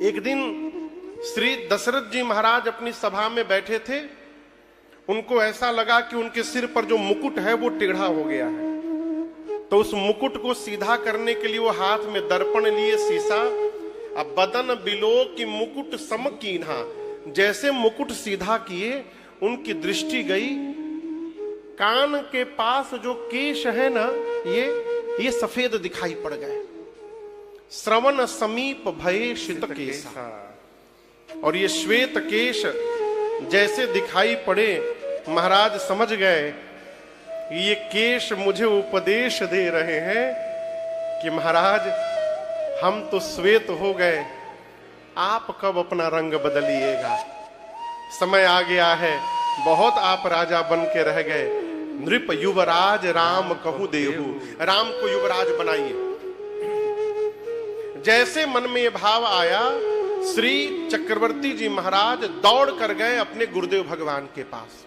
एक दिन श्री दशरथ जी महाराज अपनी सभा में बैठे थे। उनको ऐसा लगा कि उनके सिर पर जो मुकुट है वो टेढ़ा हो गया है, तो उस मुकुट को सीधा करने के लिए वो हाथ में दर्पण लिए, शीशा। अब बदन बिलो की मुकुट सम कीन्हा, जैसे मुकुट सीधा किए उनकी दृष्टि गई, कान के पास जो केश है ना, ये सफेद दिखाई पड़ गए। श्रवण समीप भये शित केसा, और ये श्वेत केश जैसे दिखाई पड़े, महाराज समझ गए ये केश मुझे उपदेश दे रहे हैं कि महाराज हम तो श्वेत हो गए, आप कब अपना रंग बदलिएगा। समय आ गया है, बहुत आप राजा बन के रह गए। नृप युवराज राम कहूं देहु, राम को युवराज बनाइए। जैसे मन में यह भाव आया, श्री चक्रवर्ती जी महाराज दौड़ कर गए अपने गुरुदेव भगवान के पास।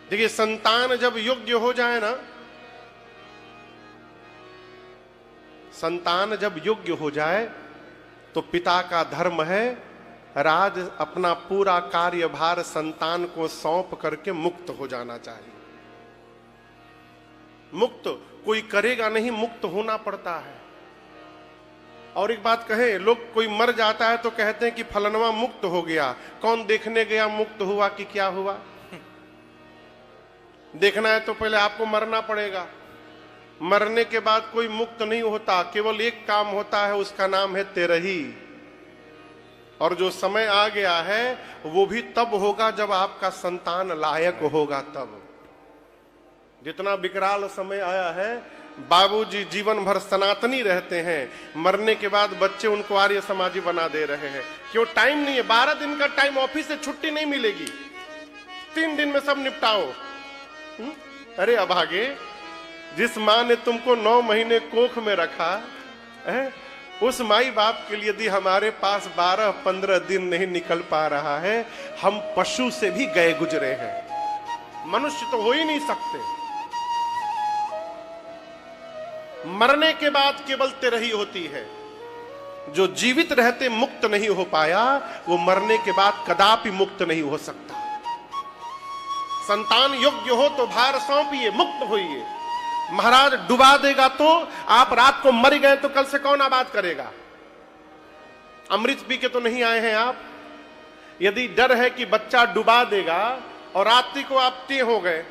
देखिए, संतान जब योग्य हो जाए ना, संतान जब योग्य हो जाए तो पिता का धर्म है राज अपना पूरा कार्यभार संतान को सौंप करके मुक्त हो जाना चाहिए। मुक्त कोई करेगा नहीं, मुक्त होना पड़ता है। और एक बात कहे, लोग कोई मर जाता है तो कहते हैं कि फलनवा मुक्त हो गया। कौन देखने गया मुक्त हुआ कि क्या हुआ? देखना है तो पहले आपको मरना पड़ेगा। मरने के बाद कोई मुक्त नहीं होता, केवल एक काम होता है, उसका नाम है तेरही। और जो समय आ गया है वो भी तब होगा जब आपका संतान लायक होगा। तब जितना विकराल समय आया है, बाबूजी जीवन भर सनातनी रहते हैं, मरने के बाद बच्चे उनको आर्य समाजी बना दे रहे हैं। क्यों? टाइम नहीं है। 12 दिन का टाइम, ऑफिस से छुट्टी नहीं मिलेगी, 3 दिन में सब निपटाओ। अरे अभागे, जिस माँ ने तुमको 9 महीने कोख में रखा है, उस माई बाप के लिए यदि हमारे पास 12-15 दिन नहीं निकल पा रहा है, हम पशु से भी गए गुजरे हैं। मनुष्य तो हो ही नहीं सकते। मरने के बाद केवल तेरही होती है। जो जीवित रहते मुक्त नहीं हो पाया, वो मरने के बाद कदापि मुक्त नहीं हो सकता। संतान योग्य हो तो भार सौंपिए, मुक्त होइए। महाराज डुबा देगा तो आप रात को मर गए तो कल से कौन आबाद करेगा? अमृत पी के तो नहीं आए हैं आप। यदि डर है कि बच्चा डुबा देगा और रात्रि को आप ते हो गए,